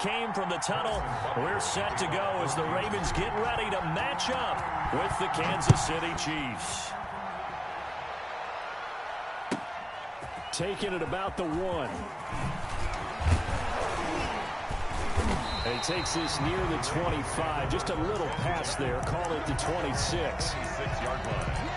came from the tunnel. We're set to go as the Ravens get ready to match up with the Kansas City Chiefs. Taking it about the 1. And he takes this near the 25. Just a little pass there. Call it the 26. 26-yard line.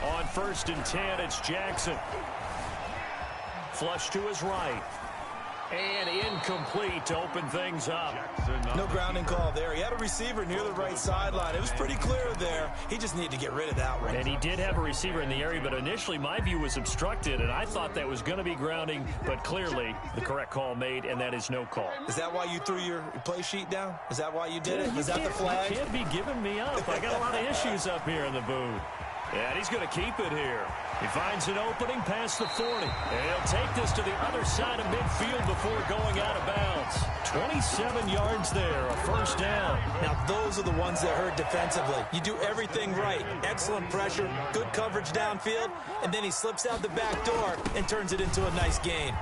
On 1st and 10, it's Jackson. Flush to his right. And incomplete to open things up. No grounding call there. He had a receiver near the right sideline. It was pretty clear there. He just needed to get rid of that one. And he did have a receiver in the area, but initially my view was obstructed, and I thought that was going to be grounding, but clearly the correct call made, and that is no call. Is that why you threw your play sheet down? Is that why you did it? Is that the flag? You can't be giving me up. I got a lot of issues up here in the booth. Yeah, and he's going to keep it here. He finds an opening past the 40. And he'll take this to the other side of midfield before going out of bounds. 27 yards there, a first down. Now, those are the ones that hurt defensively. You do everything right. Excellent pressure, good coverage downfield, and then he slips out the back door and turns it into a nice gain.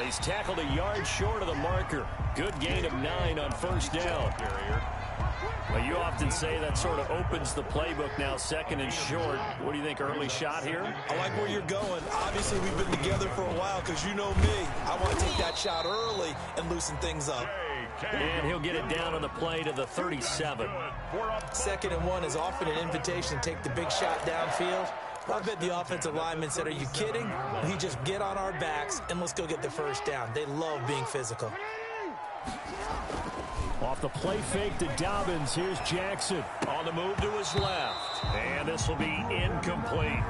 He's tackled a yard short of the marker. Good gain of 9 on first down. Well, you often say that sort of opens the playbook now, 2nd and short. What do you think, early shot here? I like where you're going. Obviously, we've been together for a while because you know me. I want to take that shot early and loosen things up. And he'll get it down on the play to the 37. 2nd and 1 is often an invitation to take the big shot downfield. I bet the offensive lineman said, are you kidding? We just get on our backs and let's go get the first down. They love being physical. Off the play fake to Dobbins. Here's Jackson on the move to his left. And this will be incomplete.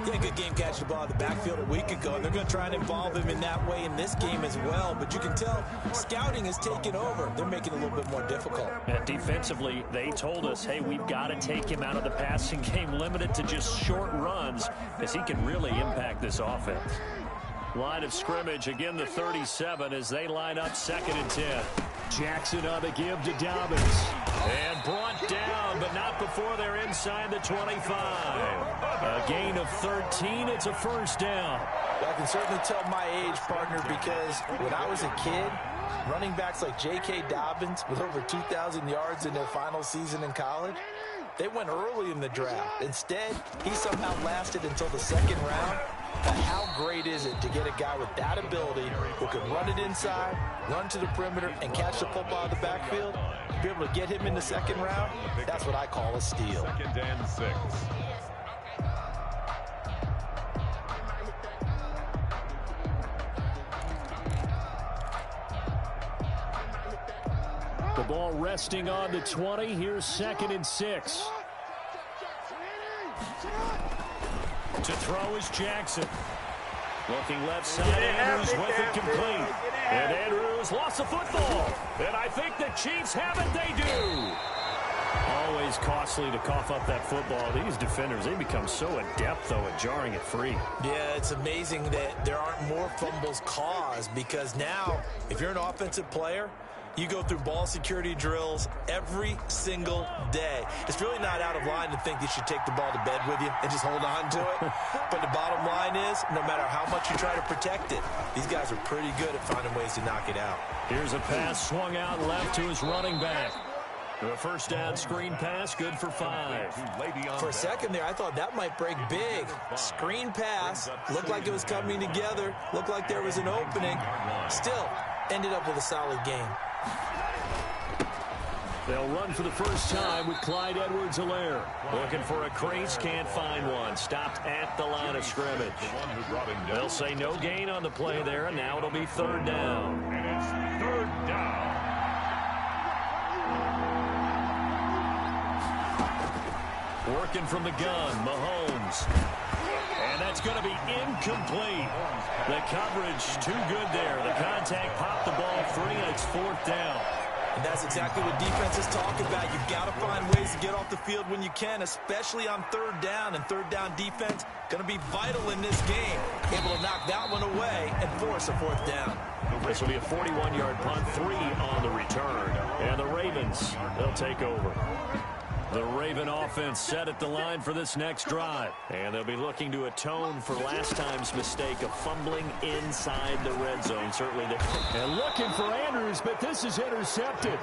He had a good game catching the ball in the backfield a week ago, and they're going to try and involve him in that way in this game as well. But you can tell scouting is taking over. They're making it a little bit more difficult. And defensively, they told us, hey, we've got to take him out of the passing game, limited to just short runs, because he can really impact this offense. Line of scrimmage, again the 37 as they line up 2nd and 10. Jackson on the give to Dobbins. And brought down, but not before they're inside the 25. A gain of 13. It's a first down. Well, I can certainly tell my age, partner, because when I was a kid, running backs like J.K. Dobbins with over 2,000 yards in their final season in college, they went early in the draft. Instead, he somehow lasted until the 2nd round. But how great is it to get a guy with that ability who can run it inside, run to the perimeter, and catch the football in the backfield? To be able to get him in the 2nd round, that's what I call a steal. 2nd and 6. The ball resting on the 20. Here's 2nd and 6. To throw is Jackson. Looking left side, Andrews with it complete. And Andrews lost the football. And I think the Chiefs have it. They do. Always costly to cough up that football. These defenders, they become so adept, though, at jarring it free. Yeah, it's amazing that there aren't more fumbles caused, because now, if you're an offensive player, you go through ball security drills every single day. It's really not out of line to think you should take the ball to bed with you and just hold on to it. But the bottom line is, no matter how much you try to protect it, these guys are pretty good at finding ways to knock it out. Here's a pass swung out left to his running back. A first down screen pass, good for 5. For a second there, I thought that might break big. Screen pass, looked like it was coming together, looked like there was an opening. Still, ended up with a solid game. They'll run for the first time with Clyde Edwards-Helaire. Looking for a crease, can't find one. Stopped at the line of scrimmage. They'll say no gain on the play there, and now it'll be 3rd down. And it's 3rd down. Working from the gun, Mahomes. And that's going to be incomplete. The coverage too good there. The contact popped the ball free, and it's 4th down. And that's exactly what defenses talk about. You've got to find ways to get off the field when you can, especially on 3rd down. And 3rd down defense going to be vital in this game. Able that one away and force a 4th down. This will be a 41-yard punt, 3 on the return. And the Ravens, they'll take over. The Raven offense set at the line for this next drive. And they'll be looking to atone for last time's mistake of fumbling inside the red zone. Certainly they... And looking for Andrews, but this is intercepted.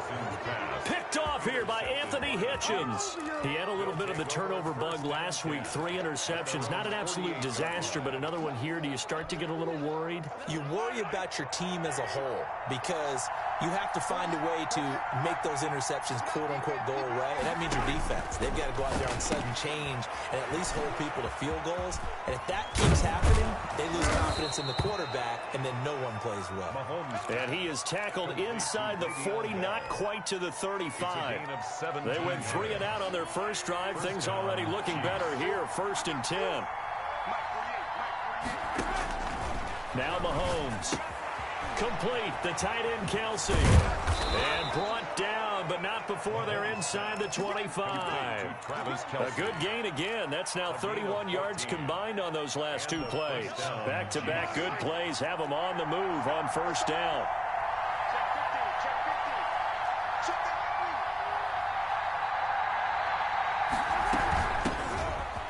Picked off here by Anthony Hitchens. He had a little bit of the turnover bug last week. 3 interceptions. Not an absolute disaster, but another one here. Do you start to get a little worried? You worry about your team as a whole because you have to find a way to make those interceptions, quote-unquote, go away, and that means your defense. They've got to go out there on sudden change and at least hold people to field goals. And if that keeps happening, they lose confidence in the quarterback, and then no one plays well. And he is tackled inside the 40, not quite to the 35. They went 3 and out on their first drive. Things already looking better here, 1st and 10. Now Mahomes. Complete, the tight end Kelsey. And brought down, but not before they're inside the 25. A good gain again. That's now 31 yards combined on those last 2 plays. Back-to-back good plays have them on the move on 1st down.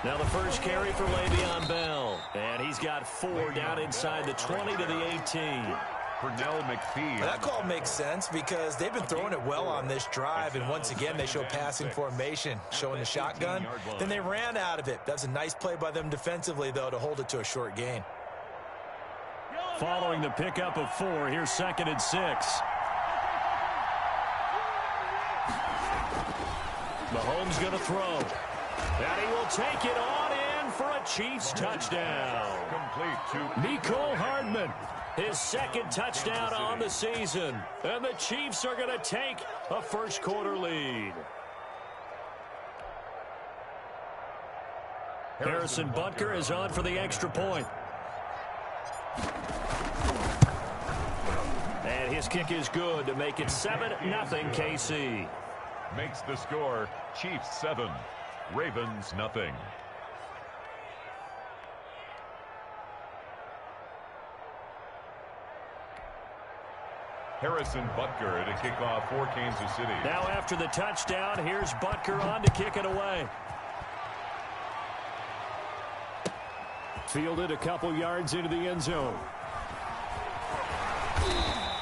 Now the first carry for Le'Veon Bell. And he's got 4 down inside the 20 to the 18. Pernell McPhee. That call makes sense because they've been throwing it well on this drive, and once again they show passing formation, showing the shotgun. Then they ran out of it. That's a nice play by them defensively, though, to hold it to a short gain. Following the pickup of 4, here's 2nd and 6. Mahomes going to throw. And he will take it on in for a Chiefs touchdown. Complete to Mecole Hardman. His 2nd touchdown on the season. And the Chiefs are going to take a 1st quarter lead. Harrison Butker is on for the extra point. And his kick is good to make it 7-0 KC. makes the score Chiefs 7, Ravens nothing. Harrison Butker to kick off for Kansas City. Now after the touchdown, here's Butker on to kick it away. Fielded a couple yards into the end zone.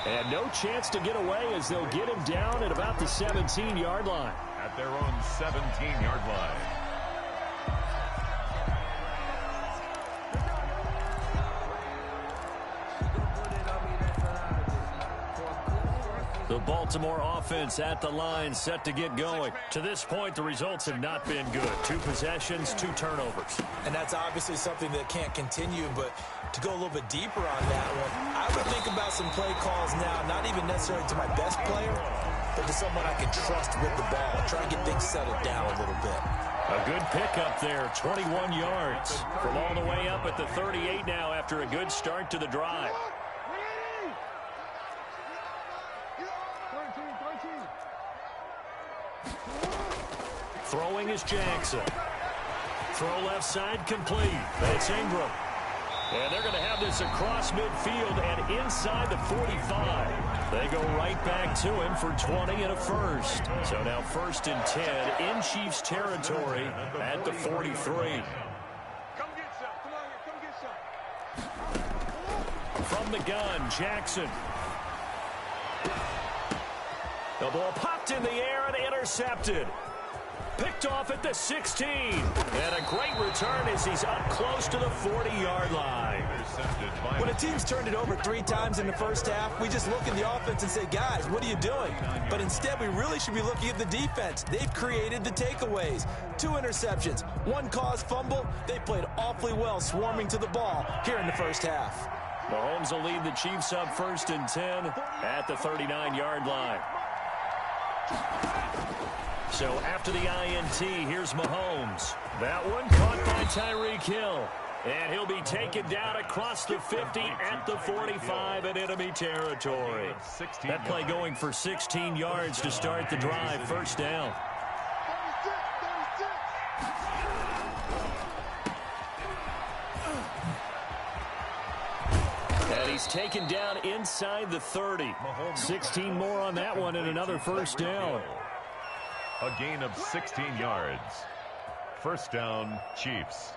And no chance to get away as they'll get him down at about the 17-yard line. At their own 17-yard line. The Baltimore offense at the line, set to get going. To this point, the results have not been good. 2 possessions, 2 turnovers. And that's obviously something that can't continue, but to go a little bit deeper on that one, I would think about some play calls now, not even necessarily to my best player, but to someone I can trust with the ball. Try and get things settled down a little bit. A good pickup there, 21 yards. From all the way up at the 38 now after a good start to the drive. Throwing is Jackson. Throw left side complete. It's Ingram. And they're going to have this across midfield and inside the 45. They go right back to him for 20 and a first. So now 1st and 10 in Chiefs territory at the 43. Come get some. Come on here. Come get some. From the gun, Jackson. The ball popped in the air and intercepted. Picked off at the 16. And a great return as he's up close to the 40-yard line. When a team's turned it over 3 times in the first half, we just look at the offense and say, guys, what are you doing? But instead, we really should be looking at the defense. They've created the takeaways. 2 interceptions, 1 caused fumble. They played awfully well swarming to the ball here in the first half. Mahomes will lead the Chiefs up 1st and 10 at the 39-yard line. So after the INT, here's Mahomes. That one caught by Tyreek Hill. And he'll be taken down across the 50 at the 45 in enemy territory. That play going for 16 yards to start the drive. 1st down. And he's taken down inside the 30. 16 more on that one and another first down. A gain of 16 yards. First down, Chiefs.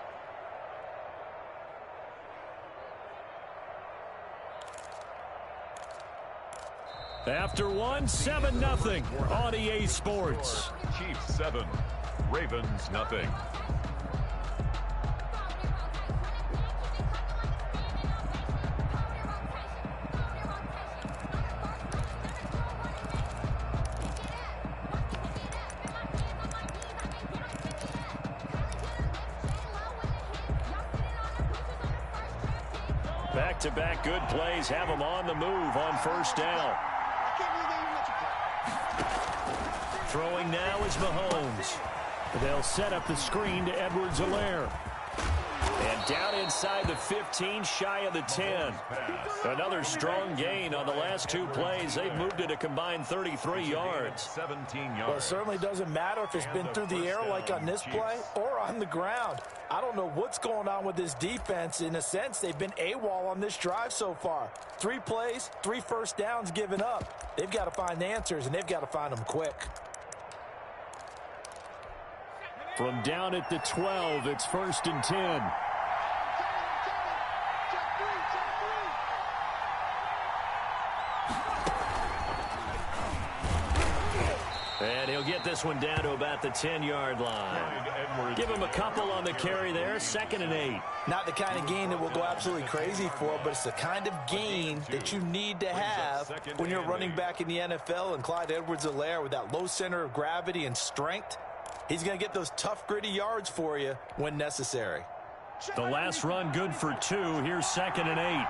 After one, 7-0 on EA Sports. Chiefs 7, Ravens nothing. Back-to-back good plays have them on the move on first down. Throwing now is Mahomes. They'll set up the screen to Edwards-Helaire. And down inside the 15, shy of the 10. Another strong gain on the last two plays. They've moved it a combined 33 yards. 17 yards. Well, it certainly doesn't matter if it's been through the air like on this play or on the ground. I don't know what's going on with this defense. In a sense, they've been AWOL on this drive so far. 3 plays, 3 first downs given up. They've got to find answers, and they've got to find them quick. From down at the 12, it's 1st and 10. And he'll get this one down to about the 10-yard line. Give him a couple on the carry there, 2nd and 8. Not the kind of gain that we'll go absolutely crazy for, but it's the kind of gain that you need to have when you're running back in the NFL. And Clyde Edwards-Helaire, with that low center of gravity and strength, he's going to get those tough, gritty yards for you when necessary. The last run good for 2. Here's 2nd and 8.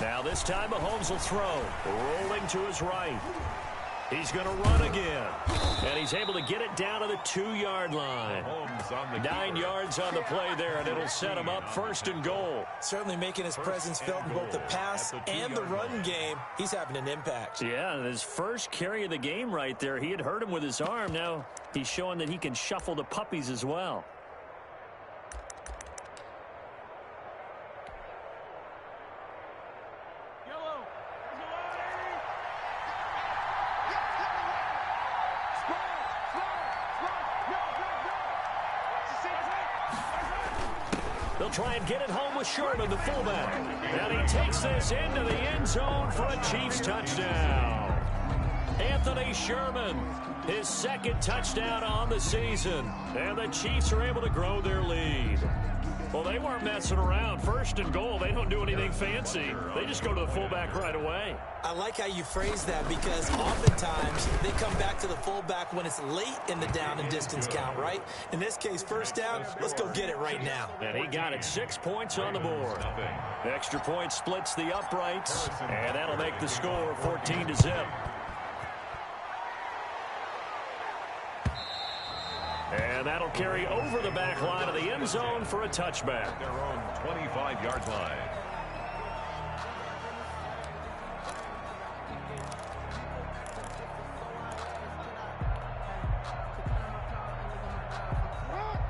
Now this time Mahomes will throw. Rolling to his right. He's going to run again. And he's able to get it down to the 2-yard line. 9 yards on the play there, and it'll set him up 1st and goal. Certainly making his presence felt in both the pass and the run game. He's having an impact. Yeah, his first carry of the game right there. He had hurt him with his arm. Now he's showing that he can shuffle the puppies as well. They'll try and get it home with Sherman, the fullback. And he takes this into the end zone for a Chiefs touchdown. Anthony Sherman, his 2nd touchdown on the season. And the Chiefs are able to grow their lead. Well, they weren't messing around. 1st and goal, they don't do anything fancy. They just go to the fullback right away. I like how you phrase that, because oftentimes they come back to the fullback when it's late in the down and distance count, right? In this case, 1st down, let's go get it right now. And he got it. 6 points on the board. Extra point splits the uprights, and that'll make the score 14-0. And that'll carry over the back line of the end zone for a touchback. Their own 25-yard line.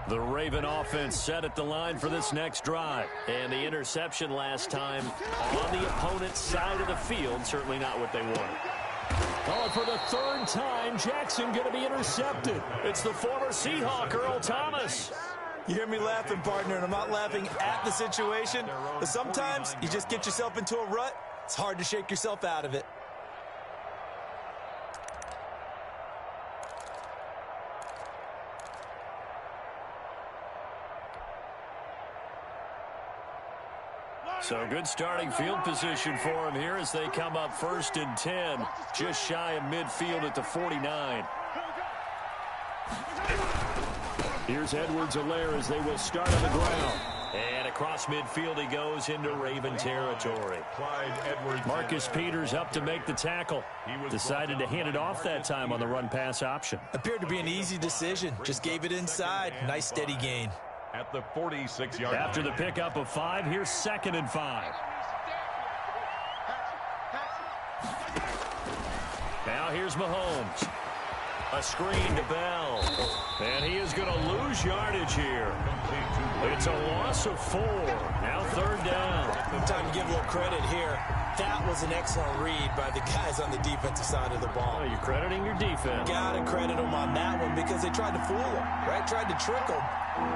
The Raven offense set at the line for this next drive. And the interception last time on the opponent's side of the field, certainly not what they wanted. Oh, for the 3rd time, Jackson going to be intercepted. It's the former Seahawk, Earl Thomas. You hear me laughing, partner, and I'm not laughing at the situation, but sometimes you just get yourself into a rut. It's hard to shake yourself out of it. So good starting field position for him here as they come up 1st and 10, just shy of midfield at the 49. Here's Edwards-Helaire as they will start on the ground. And across midfield he goes into Raven territory. Marcus Peters up to make the tackle. Decided to hand it off that time on the run-pass option. Appeared to be an easy decision. Just gave it inside. Nice steady gain. At the 46-yard line. After the pickup of 5, here's 2nd and 5. Now here's Mahomes. A screen to Bell. And he is going to lose yardage here. It's a loss of 4. Now 3rd down. Time to give a little credit here. That was an excellent read by the guys on the defensive side of the ball. Oh, you're crediting your defense. Gotta credit them on that one because they tried to fool him, right? Tried to trick him.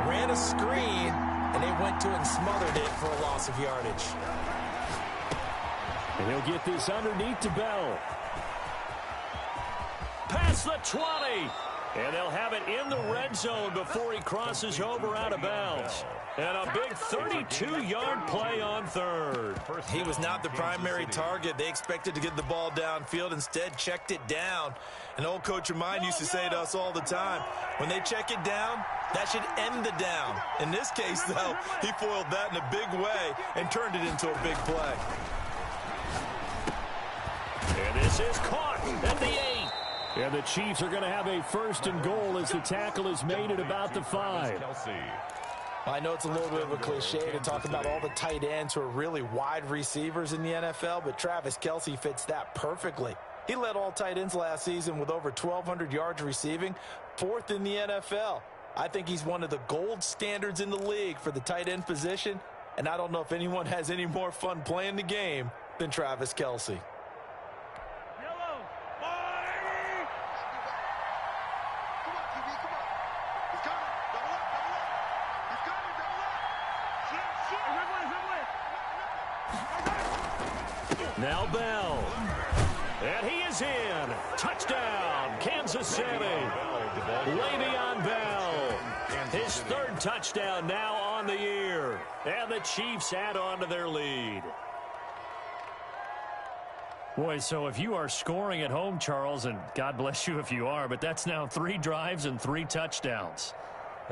Ran a screen, and they went to it and smothered it for a loss of yardage. And he'll get this underneath to Bell. Past the 20. And they'll have it in the red zone before he crosses over out of bounds. And a big 32-yard play on 3rd. He was not the primary target. They expected to get the ball downfield. Instead, checked it down. An old coach of mine used to say to us all the time, when they check it down, that should end the down. In this case, though, he foiled that in a big way and turned it into a big play. And this is caught at the 8. And the Chiefs are going to have a 1st and goal as the tackle is made at about the 5. I know it's a little bit of a cliche to talk about all the tight ends who are really wide receivers in the NFL, but Travis Kelce fits that perfectly. He led all tight ends last season with over 1,200 yards receiving, 4th in the NFL. I think he's one of the gold standards in the league for the tight end position, and I don't know if anyone has any more fun playing the game than Travis Kelce. Now Bell. And he is in. Touchdown, Kansas City. Le'Veon Bell. His 3rd touchdown now on the year. And the Chiefs add on to their lead. Boy, so if you are scoring at home, Charles, and God bless you if you are, but that's now 3 drives and 3 touchdowns.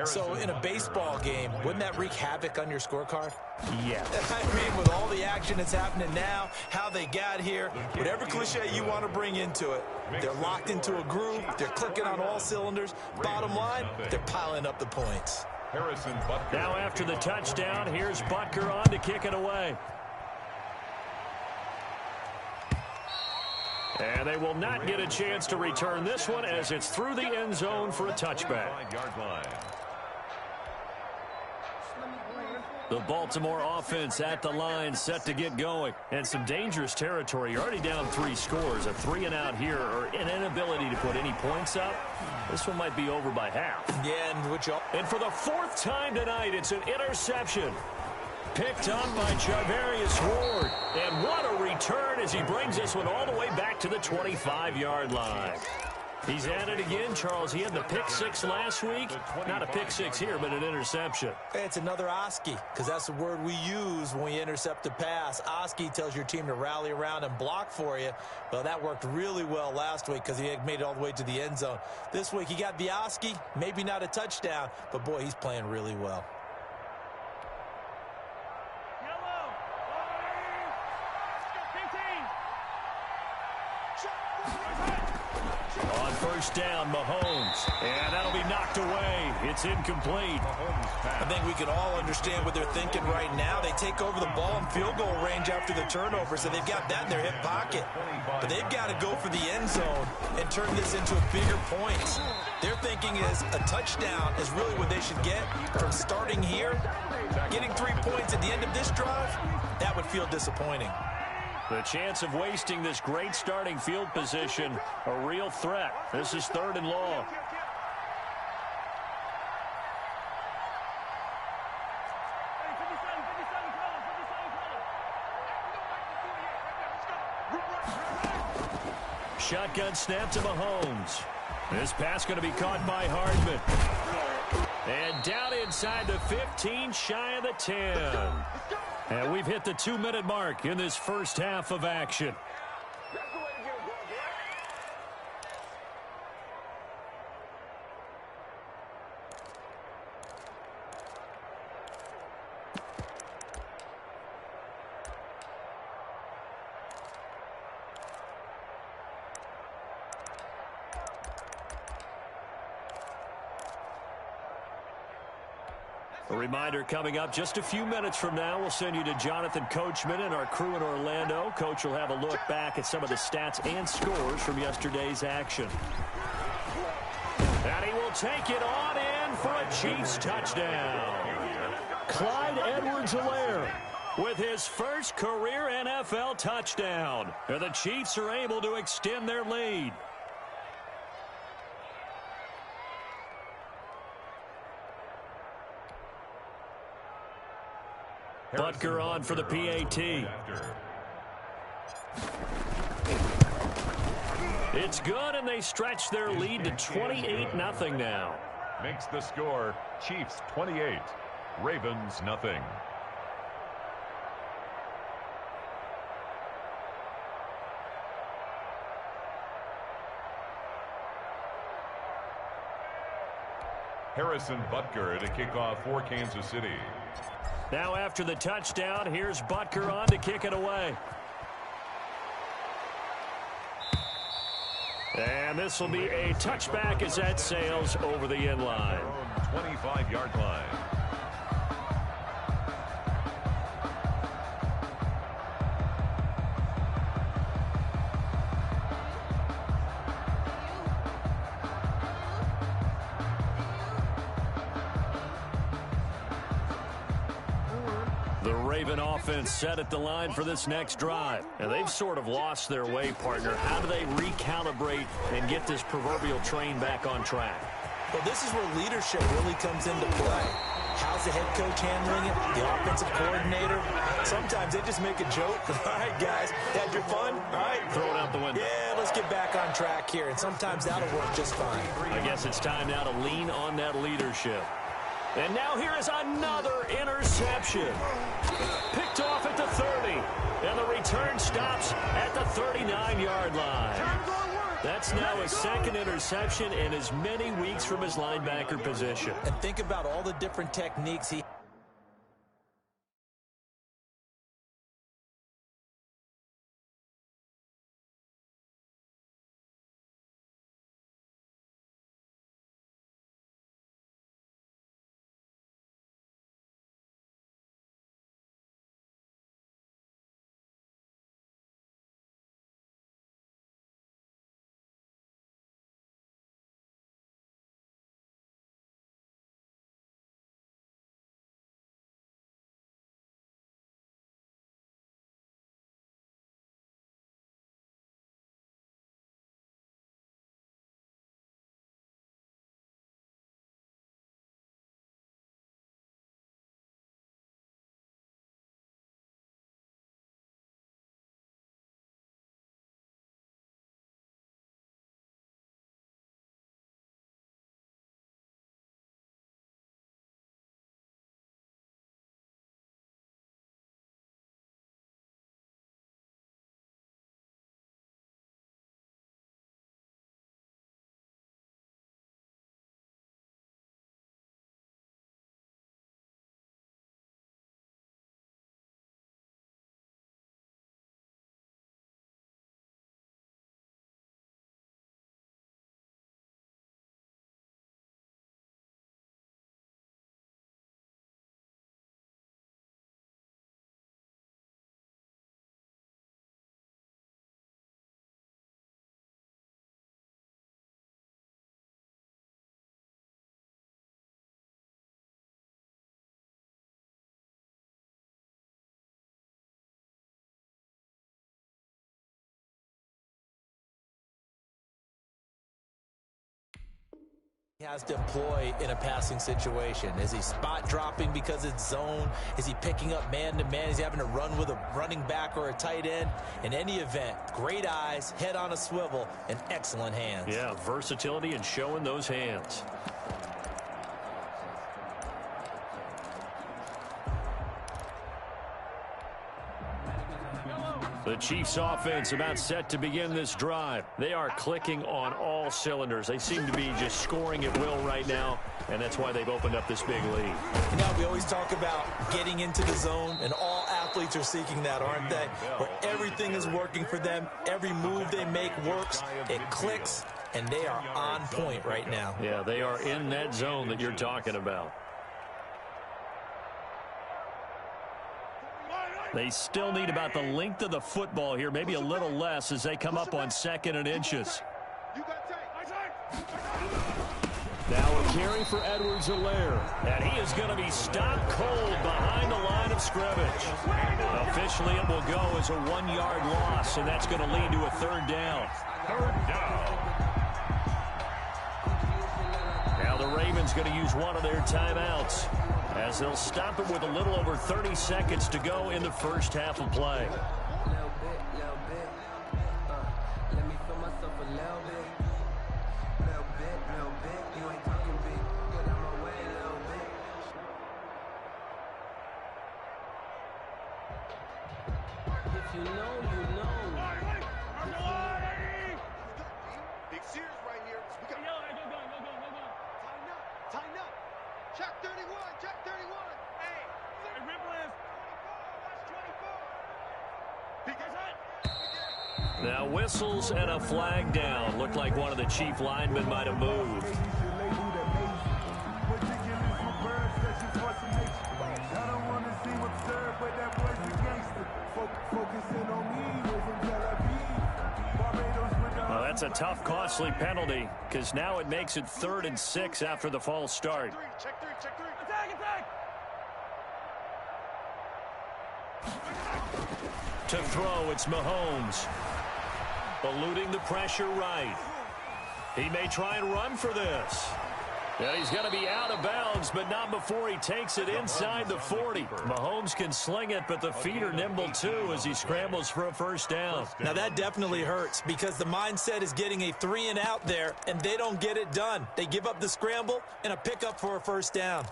So in a baseball game, wouldn't that wreak havoc on your scorecard? Yeah. I mean, with all the action that's happening now, how they got here, whatever cliche you want to bring into it, they're locked into a groove, they're clicking on all cylinders. Bottom line, they're piling up the points. Now after the touchdown, here's Butker on to kick it away. And they will not get a chance to return this one as it's through the end zone for a touchback. The Baltimore offense at the line, set to get going. And some dangerous territory. You're already down 3 scores. A 3-and-out here, or an inability to put any points up. This one might be over by half. Yeah, and for the 4th time tonight, it's an interception. Picked up by Charvarius Ward. And what a return as he brings this one all the way back to the 25-yard line. He's at it again, Charles. He had the pick 6 last week. Not a pick 6 here, but an interception. It's another Oski, because that's the word we use when we intercept a pass. Oski tells your team to rally around and block for you. Well, that worked really well last week because he had made it all the way to the end zone. This week, he got the Oski, maybe not a touchdown, but boy, he's playing really well. On 1st down, Mahomes. And that'll be knocked away. It's incomplete. I think we can all understand what they're thinking right now. They take over the ball in field goal range after the turnover, so they've got that in their hip pocket. But they've got to go for the end zone and turn this into a bigger point. Their thinking is a touchdown is really what they should get from starting here. Getting 3 points at the end of this drive, that would feel disappointing. The chance of wasting this great starting field position, a real threat. This is 3rd and long. Shotgun snap to Mahomes. This pass going to be caught by Hardman. And down inside the 15, shy of the 10. And we've hit the 2-minute mark in this first half of action. A reminder coming up just a few minutes from now, we'll send you to Jonathan Coachman and our crew in Orlando. Coach will have a look back at some of the stats and scores from yesterday's action. And he will take it on in for a Chiefs touchdown. Clyde Edwards-Helaire with his first career NFL touchdown. And the Chiefs are able to extend their lead. Butker on for the PAT. It's good, and they stretch their lead to 28-0 now. Makes the score Chiefs 28, Ravens nothing. Harrison Butker to kick off for Kansas City. Now after the touchdown, here's Butker on to kick it away. And this will be a touchback as that sails over the end line. 25-yard line. The Raven offense set at the line for this next drive. And they've sort of lost their way, partner. How do they recalibrate and get this proverbial train back on track? Well, this is where leadership really comes into play. How's the head coach handling it? The offensive coordinator? Sometimes they just make a joke. All right, guys, had your fun? All right. Throw it out the window. Yeah, let's get back on track here. And sometimes that'll work just fine. I guess it's time now to lean on that leadership. And now here is another interception. Picked off at the 30. And the return stops at the 39-yard line. That's now his second interception in as many weeks from his linebacker position. And think about all the different techniques he... has to employ in a passing situation. Is he spot dropping because it's zone? Is he picking up man-to-man? Is he having to run with a running back or a tight end? In any event, great eyes, head on a swivel, and excellent hands. Yeah, versatility and showing those hands. The Chiefs offense about set to begin this drive. They are clicking on all cylinders. They seem to be just scoring at will right now, and that's why they've opened up this big lead. You know, we always talk about getting into the zone, and all athletes are seeking that, aren't they? Where everything is working for them. Every move they make works. It clicks, and they are on point right now. Yeah, they are in that zone that you're talking about. They still need about the length of the football here, maybe a little less as they come up on 2nd and inches. Now a carry for Edwards-Helaire. And he is going to be stopped cold behind the line of scrimmage. Officially, it will go as a 1-yard loss, and that's going to lead to a 3rd down. 3rd down. Now the Ravens going to use one of their timeouts as they'll stop it with a little over 30 seconds to go in the first half of play. Now whistles and a flag down. Looked like one of the chief linemen might have moved. Well, that's a tough, costly penalty because now it makes it 3rd and 6 after the false start. Check 3, check 3. Attack! To throw, it's Mahomes. Eluding the pressure right. He may try and run for this. And he's going to be out of bounds, but not before he takes it inside the 40. Mahomes can sling it, but the feet are nimble too as he scrambles for a 1st down. Now that definitely hurts because the mindset is getting a 3 and out there, and they don't get it done. They give up the scramble and a pickup for a 1st down.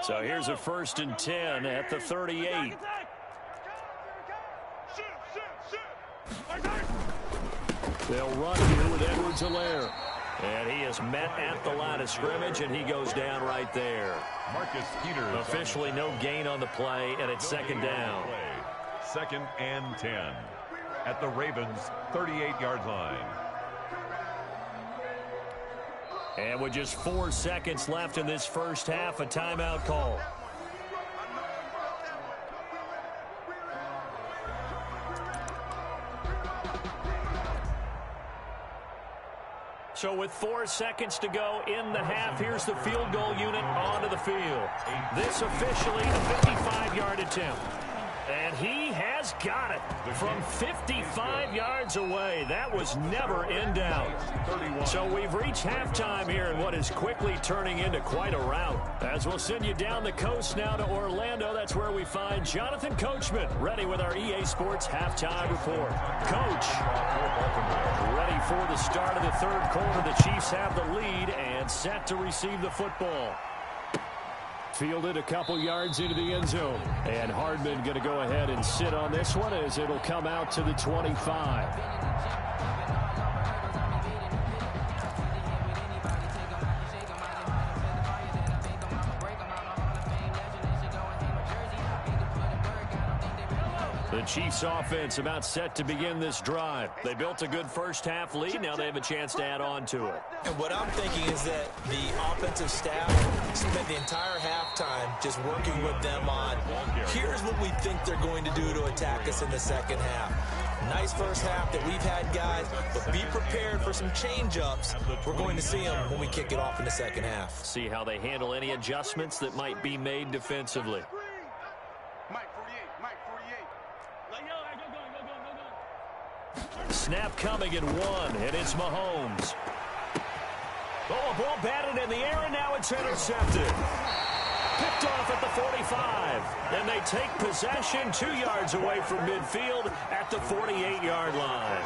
So here's a 1st and 10 at the 38. They'll run here with Edwards-Helaire. And he is met at the line of scrimmage, and he goes down right there. Marcus Peters. Officially no gain on the play, and it's 2nd down. 2nd and 10 at the Ravens' 38-yard line. And with just 4 seconds left in this first half, a timeout call. So with 4 seconds to go in the half, here's the field goal unit onto the field. This officially a 55-yard attempt. And he has got it from 55 yards away. That was never in doubt. So we've reached halftime here in what is quickly turning into quite a rout. As we'll send you down the coast now to Orlando, that's where we find Jonathan Coachman, ready with our EA Sports halftime report. Coach, ready for the start of the 3rd quarter. The Chiefs have the lead and set to receive the football. Fielded a couple yards into the end zone. And Hardman going to go ahead and sit on this one as it'll come out to the 25. The Chiefs offense about set to begin this drive. They built a good first half lead. Now they have a chance to add on to it. And what I'm thinking is that the offensive staff spent the entire halftime just working with them on, here's what we think they're going to do to attack us in the second half. Nice first half that we've had, guys, but be prepared for some change-ups. We're going to see them when we kick it off in the second half. See how they handle any adjustments that might be made defensively. Mike 48, Mike 48. Snap coming in 1, and it's Mahomes. Oh, a ball batted in the air, and now it's intercepted. Picked off at the 45. And they take possession 2 yards away from midfield at the 48-yard line.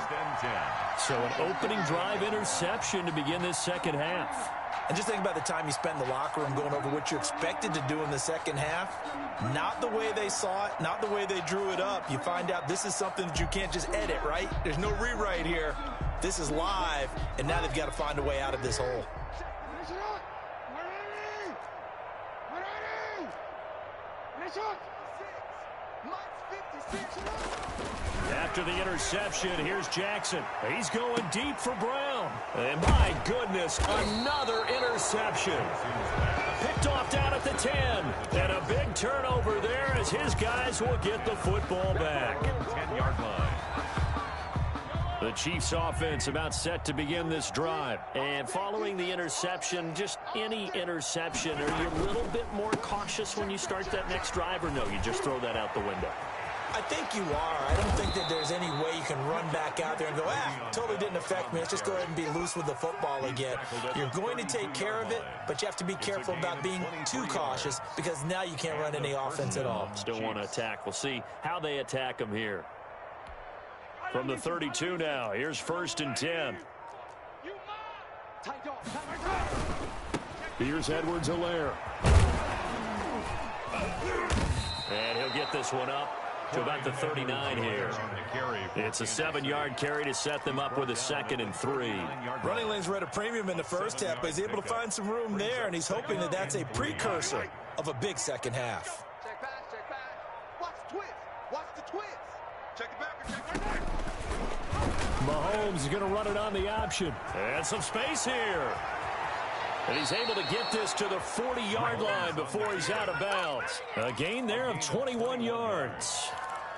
So an opening drive interception to begin this second half. And just think about the time you spent in the locker room going over what you expected to do in the second half. Not the way they saw it, not the way they drew it up. You find out this is something that you can't just edit, right? There's no rewrite here. This is live, and now they've got to find a way out of this hole. After the interception, here's Jackson. He's going deep for Brown. And my goodness, another interception. Picked off down at the the 10. And a big turnover there as his guys will get the football back. 10-yard line. The Chiefs offense about set to begin this drive. And following the interception, just any interception, are you a little bit more cautious when you start that next drive, or no, you just throw that out the window? I think you are. I don't think that there's any way you can run back out there and go, totally didn't affect me. Let's just go ahead and be loose with the football again. You're going to take care of it, but you have to be careful about being too cautious because now you can't run any offense at all. Still want to attack. We'll see how they attack them here. From the 32 now, here's 1st and 10. Here's Edwards-Helaire. And he'll get this one up to about the 39 here. It's a 7-yard carry to set them up with a 2nd and 3. Running lanes were at a premium in the first half, but he's able to find some room there, and he's hoping that that's a precursor of a big second half. Check back, check back. Watch the twist. Watch the twist. Check it back and check it back. Mahomes is going to run it on the option. And some space here. And he's able to get this to the 40-yard line before he's out of bounds. A gain there of 21 yards.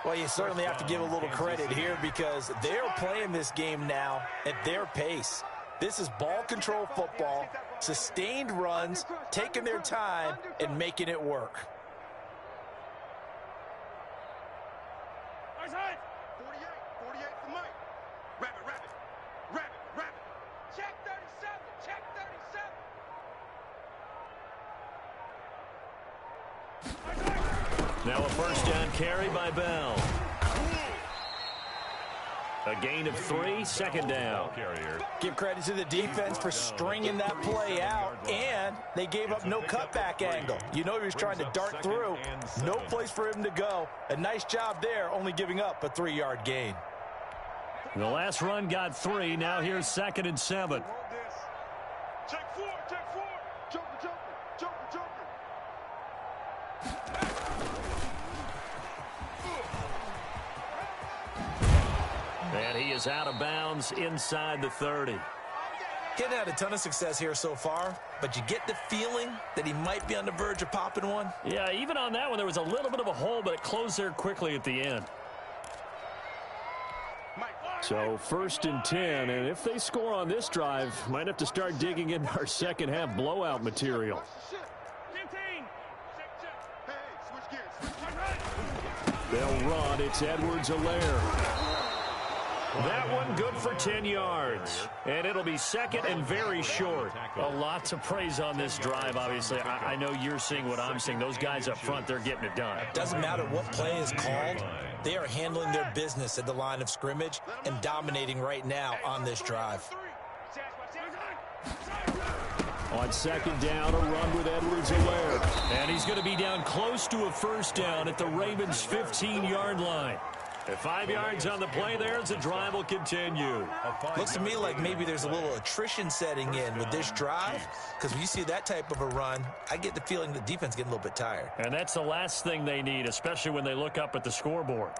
Well, you certainly have to give a little credit here because they're playing this game now at their pace. This is ball control football, sustained runs, taking their time, and making it work. 48 for Mike. Rabbit. Check 37. Now a 1st down carry by Bell. A gain of 3, 2nd down. Give credit to the defense for stringing that play out, and they gave up no cutback angle. You know he was trying to dart through. No place for him to go. A nice job there, only giving up a 3-yard gain. The last run got 3. Now here's 2nd and 7. Check 4. Joker. And he is out of bounds inside the 30. Getting had a ton of success here so far, but you get the feeling that he might be on the verge of popping one. Yeah, even on that one, there was a little bit of a hole, but it closed there quickly at the end. So 1st and 10, and if they score on this drive, might have to start digging into our second half blowout material. 15. Hey, switch gears. They'll run. It's Edwards-Helaire. That one good for 10 yards. And it'll be 2nd and very short. A lot to praise on this drive, obviously. I know you're seeing what I'm seeing. Those guys up front, they're getting it done. Doesn't matter what play is called. They are handling their business at the line of scrimmage and dominating right now on this drive. On 2nd down, a run with Edwards-Helaire. And he's going to be down close to a 1st down at the Ravens' 15-yard line. At 5 yards on the play there as the drive will continue. Looks to me like maybe there's a little attrition setting in with this drive, because when you see that type of a run, I get the feeling the defense getting a little bit tired. And that's the last thing they need, especially when they look up at the scoreboard.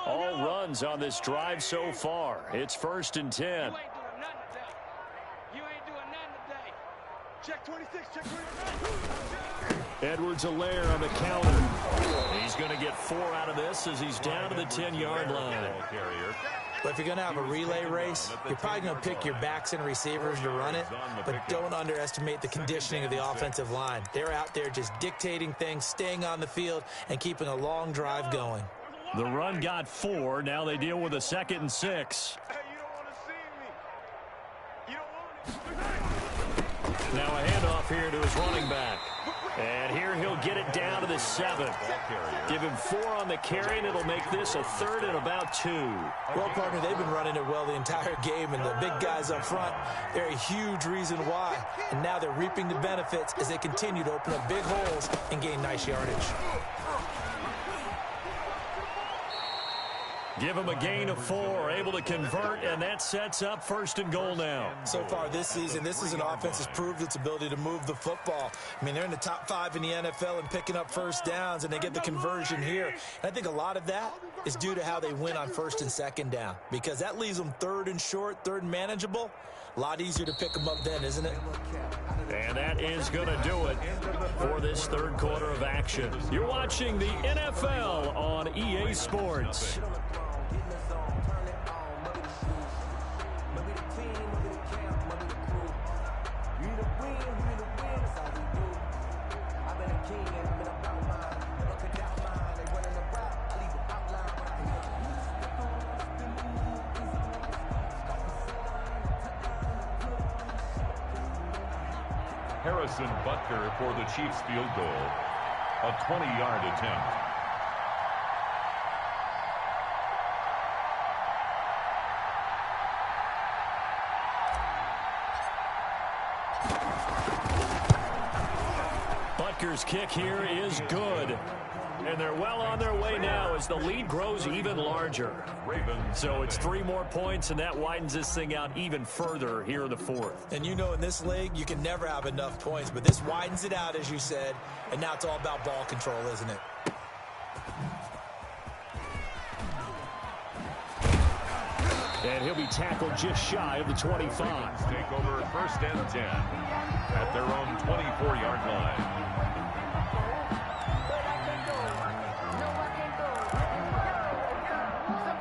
All runs on this drive so far. It's 1st and 10. You ain't doing nothing today. Check 26, check 29. Edwards-Helaire on the counter. He's going to get 4 out of this as he's down to the 10-yard line. But if you're going to have a relay race, you're probably going to pick your backs and receivers to run it, but don't underestimate the conditioning of the offensive line. They're out there just dictating things, staying on the field, and keeping a long drive going. The run got 4. Now they deal with a 2nd and 6. Hey, you don't want to see me. You don't want it. Now a handoff here to his running back. And here he'll get it down to the 7. Give him 4 on the carry, and it'll make this a 3rd and about 2. Well, partner, they've been running it well the entire game, and the big guys up front, they're a huge reason why. And now they're reaping the benefits as they continue to open up big holes and gain nice yardage. Give him a gain of 4, able to convert, and that sets up 1st and goal now. So far this season, this is an offense that's proved its ability to move the football. I mean, they're in the top 5 in the NFL and picking up first downs, and they get the conversion here. And I think a lot of that is due to how they win on 1st and 2nd down, because that leaves them 3rd and short, 3rd and manageable. A lot easier to pick them up then, isn't it? And that is going to do it for this 3rd quarter of action. You're watching the NFL on EA Sports. Harrison Butker for the Chiefs field goal. A 20-yard attempt. Butker's kick here is good. And they're well on their way now as the lead grows even larger. So it's 3 more points, and that widens this thing out even further here in the 4th. And you know, in this league, you can never have enough points, but this widens it out, as you said, and now it's all about ball control, isn't it? And he'll be tackled just shy of the 25. Take over 1st and 10 at their own 24-yard line.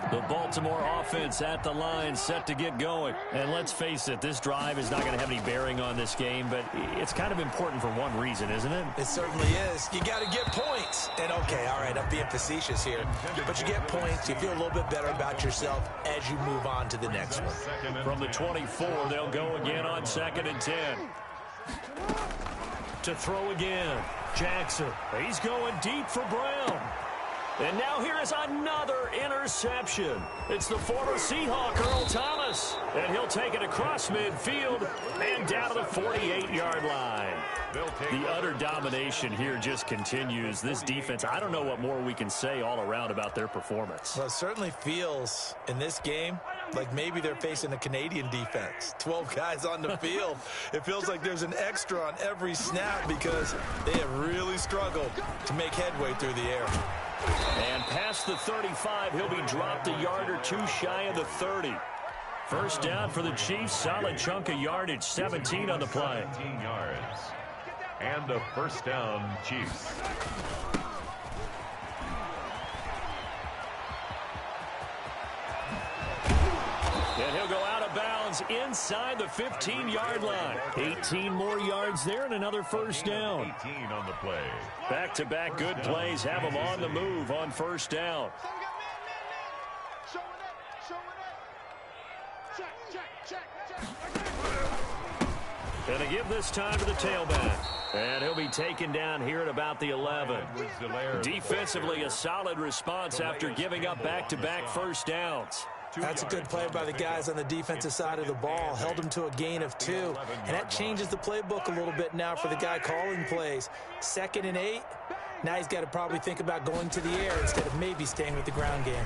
The Baltimore offense at the line, set to get going. And let's face it, this drive is not going to have any bearing on this game, but it's kind of important for one reason, isn't it? It certainly is. You got to get points. And, okay, all right, I'm being facetious here. But you get points, you feel a little bit better about yourself as you move on to the next one. From the 24, they'll go again on 2nd and 10. To throw again, Jackson. He's going deep for Brown. And now here is another interception. It's the former Seahawk, Earl Thomas. And he'll take it across midfield and down to the 48-yard line. The utter domination here just continues. This defense, I don't know what more we can say all around about their performance. Well, it certainly feels in this game like maybe they're facing a Canadian defense. 12 guys on the field. It feels like there's an extra on every snap because they have really struggled to make headway through the air. And past the 35, he'll be dropped a yard or 2 shy of the 30. First down for the Chiefs, solid chunk of yardage, 17 on the play. 17 yards. And a 1st down, Chiefs. And he'll go out of bounds inside the 15-yard line. 18 more yards there and another 1st down. 18 on the play. Back-to-back good plays have them on the move on 1st down. And they give this time to the tailback. And he'll be taken down here at about the 11. Defensively, a solid response after giving up back-to-back 1st downs. That's a good play by the guys on the defensive side of the ball. Held them to a gain of 2. And that changes the playbook a little bit now for the guy calling plays. 2nd and 8. Now he's got to probably think about going to the air instead of maybe staying with the ground game.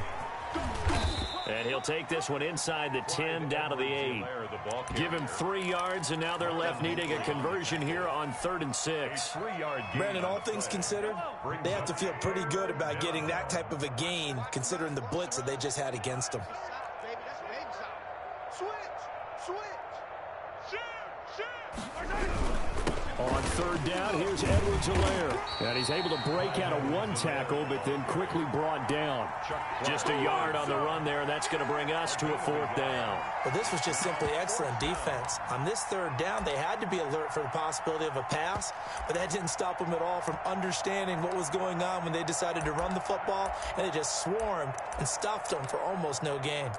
And he'll take this one inside the 10 down to the 8. Give him 3 yards, and now they're left needing a conversion here on 3rd and 6. Brandon, all things considered, they have to feel pretty good about getting that type of a gain considering the blitz that they just had against them. On 3rd down, here's Edwards-Helaire. And he's able to break out of 1 tackle, but then quickly brought down. Just a yard on the run there, and that's going to bring us to a 4th down. Well, this was just simply excellent defense. On this 3rd down, they had to be alert for the possibility of a pass, but that didn't stop them at all from understanding what was going on when they decided to run the football, and they just swarmed and stuffed them for almost no gain.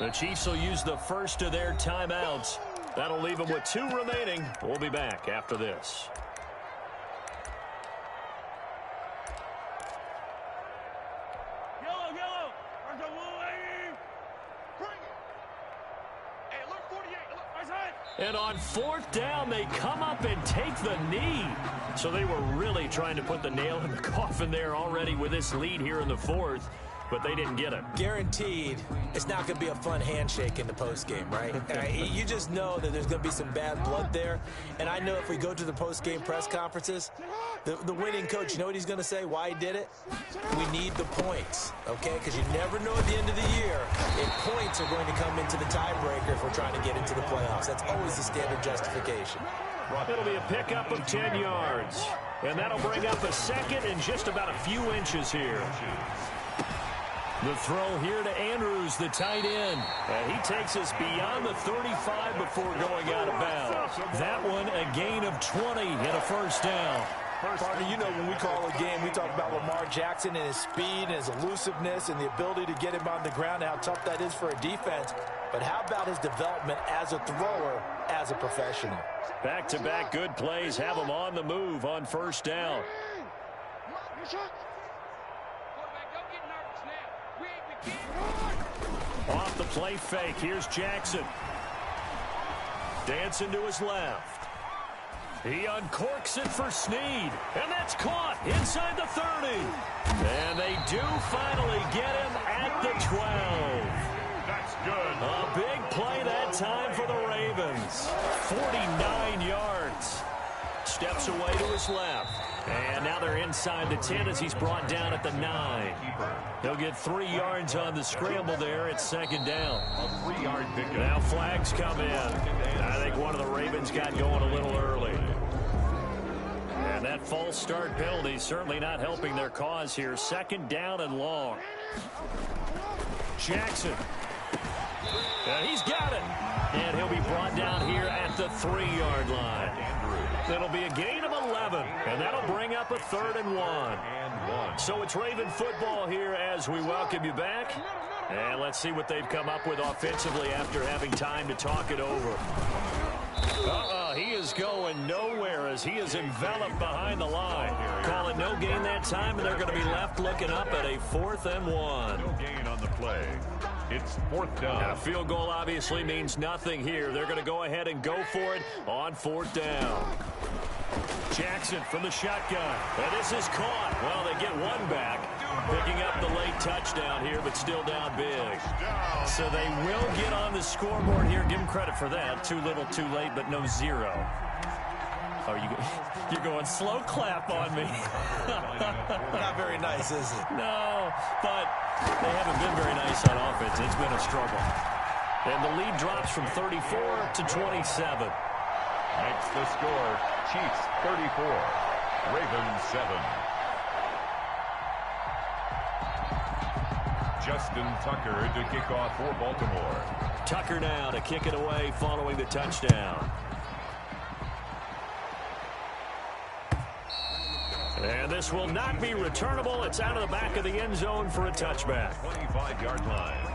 The Chiefs will use the first of their timeouts. That'll leave them with 2 remaining. We'll be back after this. And on 4th down, they come up and take the knee. So they were really trying to put the nail in the coffin there already with this lead here in the 4th. But they didn't get it. Guaranteed, it's not going to be a fun handshake in the postgame, right? You just know that there's going to be some bad blood there. And I know if we go to the postgame press conferences, the winning coach, you know what he's going to say, why he did it? We need the points, okay? Because you never know at the end of the year if points are going to come into the tiebreaker if we're trying to get into the playoffs. That's always the standard justification. It'll be a pickup of 10 yards. And that'll bring up a second and just about a few inches here. The throw here to Andrews, the tight end. And he takes us beyond the 35 before going out of bounds. That one, a gain of 20 and a first down. Partner, you know when we call a game, we talk about Lamar Jackson and his speed and his elusiveness and the ability to get him on the ground and how tough that is for a defense. But how about his development as a thrower, as a professional? Back-to-back good plays have him on the move on first down. Off the play fake, here's Jackson. Dancing to his left. He uncorks it for Snead, and that's caught inside the 30. And they do finally get him at the 12. That's good. A big play that time for the Ravens. 49 yards. Steps away to his left. And now they're inside the 10 as he's brought down at the 9. He'll get 3 yards on the scramble there at second down. A 3-yard pickup. Now flags come in. I think one of the Ravens got going a little early. And that false start penalty certainly not helping their cause here. Second down and long. Jackson. And he's got it. And he'll be brought down here at the 3-yard line. That'll be a gain of 11, and that'll bring up a 3rd and 1. So it's Raven football here as we welcome you back. And let's see what they've come up with offensively after having time to talk it over. He is going nowhere as he is enveloped behind the line. Calling no gain that time, and they're going to be left looking up at a 4th and 1. No gain on the play. It's 4th down. And a field goal obviously means nothing here. They're going to go ahead and go for it on 4th down. Jackson from the shotgun. And this is caught. Well, they get one back. Picking up the late touchdown here, but still down big. So they will get on the scoreboard here. Give them credit for that. Too little, too late, but no 0. Oh, you're going slow clap on me. Not very nice, is it? No, but they haven't been very nice on offense. It's been a struggle. And the lead drops from 34 to 27. Makes the score. Chiefs 34, Ravens 7. Justin Tucker to kick off for Baltimore. Tucker now to kick it away following the touchdown. And this will not be returnable. It's out of the back of the end zone for a touchback. 25-yard line.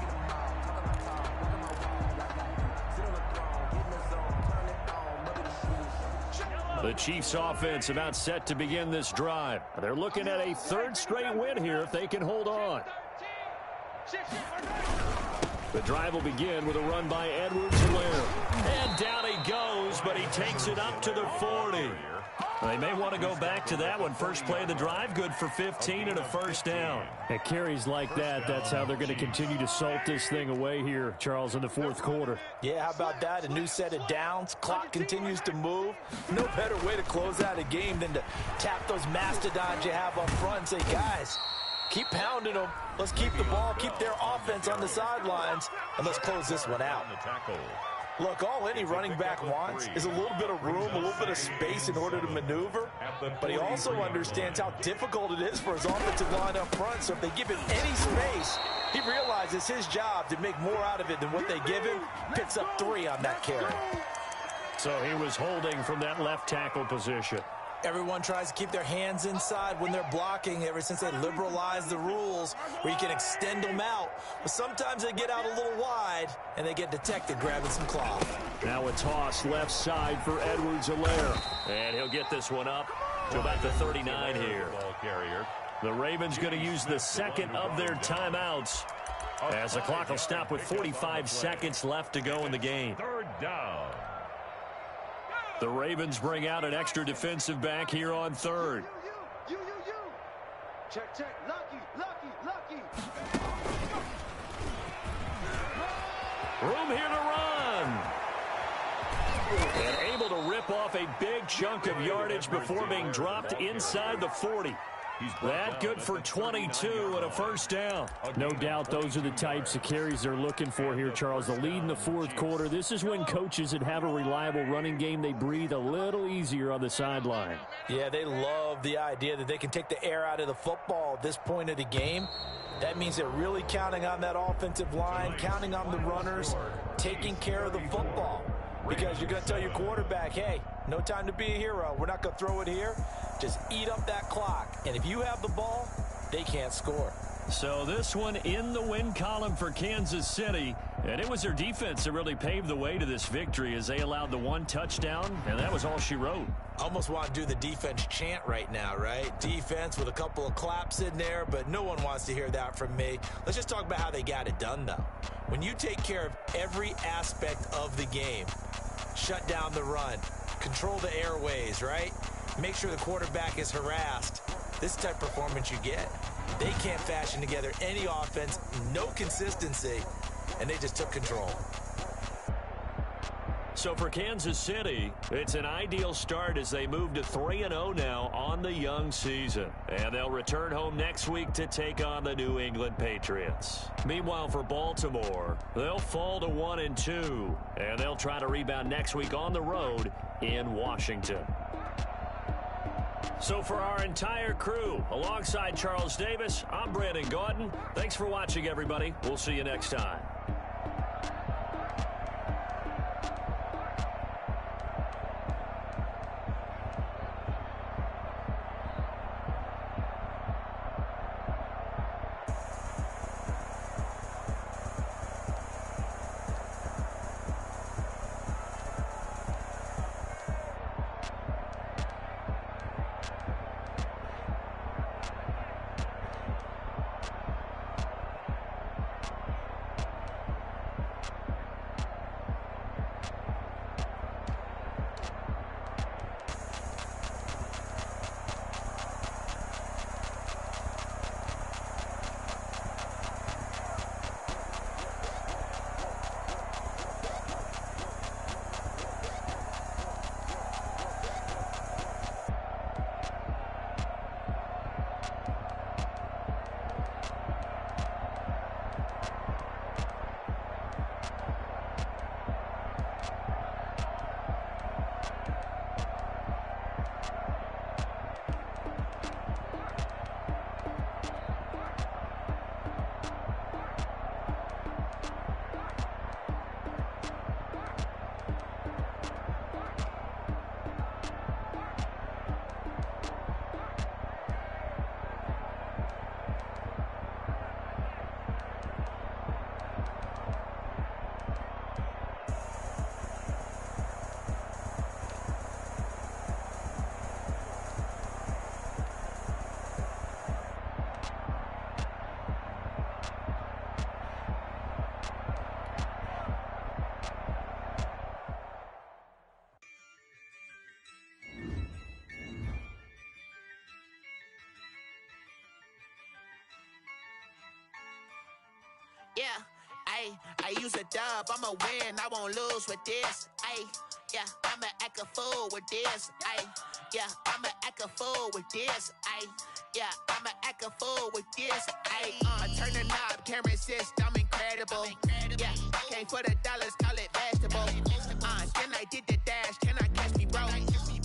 The Chiefs offense about set to begin this drive. They're looking at a 3rd straight win here if they can hold on. The drive will begin with a run by Edwards-Helaire. And down he goes, but he takes it up to the 40. They may want to go back to that one. First play of the drive, good for 15 and a first down. At carries like that, that's how they're going to continue to salt this thing away here, Charles, in the 4th quarter. Yeah, how about that? A new set of downs. Clock continues to move. No better way to close out a game than to tap those mastodons you have up front and say, guys, keep pounding them. Let's keep the ball, keep their offense on the sidelines, and let's close this one out. Look, all any running back wants is a little bit of room, a little bit of space in order to maneuver. But he also understands how difficult it is for his offensive line up front. So if they give him any space, he realizes his job to make more out of it than what they give him. Picks up 3 on that carry. So he was holding from that left tackle position. Everyone tries to keep their hands inside when they're blocking ever since they liberalized the rules where you can extend them out. But sometimes they get out a little wide and they get detected grabbing some cloth. Now a toss left side for Edwards-Helaire. And he'll get this one up to about the 39 here. The Ravens going to use the 2nd of their timeouts as the clock will stop with 45 seconds left to go in the game. 3rd down. The Ravens bring out an extra defensive back here on third. You. Check. Lucky. Room here to run. And able to rip off a big chunk of yardage before being dropped inside the 40. That good for 22 and a first down. No doubt those are the types of carries they're looking for here, Charles. The lead in the fourth quarter. This is when coaches that have a reliable running game, they breathe a little easier on the sideline. Yeah, they love the idea that they can take the air out of the football at this point of the game. That means they're really counting on that offensive line, counting on the runners, taking care of the football. Because you're going to tell your quarterback, hey, no time to be a hero. We're not going to throw it here. Just eat up that clock. And if you have the ball, they can't score. So this one in the win column for Kansas City. And it was their defense that really paved the way to this victory as they allowed the one touchdown, and that was all she wrote. Almost want to do the defense chant right now, right? Defense with a couple of claps in there, but no one wants to hear that from me. Let's just talk about how they got it done, though. When you take care of every aspect of the game, shut down the run, control the airways, right? Make sure the quarterback is harassed. This type of performance you get. They can't fashion together any offense, no consistency, and they just took control. So for Kansas City, it's an ideal start as they move to 3-0 now on the young season. And they'll return home next week to take on the New England Patriots. Meanwhile, for Baltimore, they'll fall to 1-2. And they'll try to rebound next week on the road in Washington. So for our entire crew, alongside Charles Davis, I'm Brandon Gaudin. Thanks for watching, everybody. We'll see you next time. Yeah, I use a dub, I'ma win, I won't lose with this. Yeah, I'ma act a fool with this. Yeah, I'ma act a fool with this. Yeah, I'ma act a fool with this. I turn the knob, can't resist, I'm incredible. Yeah, came for the dollars, call it vegetable. Then I did the dash, can I catch me, bro?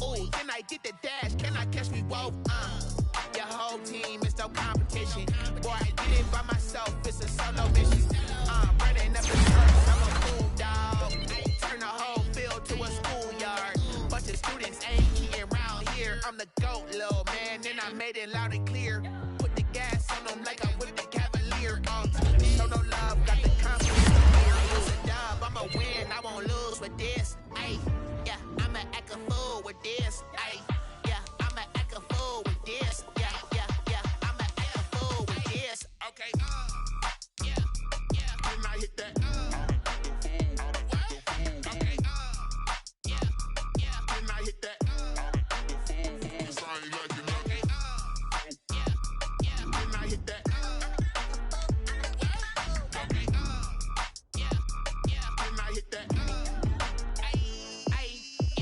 Ooh, then I did the dash, can I catch me, whoa? Your whole team is no competition. Boy, I did it by myself, it's a solo mission. Running up the church, I'm a fool, dog. Turn the whole field to a schoolyard. Bunch of students ain't here around here. I'm the GOAT, little man, and I made it loud and clear. Put the gas on them like I'm with the Cavalier. Show no love, got the confidence. Use a dub, I'ma win, I won't lose with this. Yeah, I'ma act a fool with this. Yeah, I'ma act a fool with this. Yeah, I'ma act a fool with this. Okay, yeah, then I hit that. Okay, yeah, then hit that.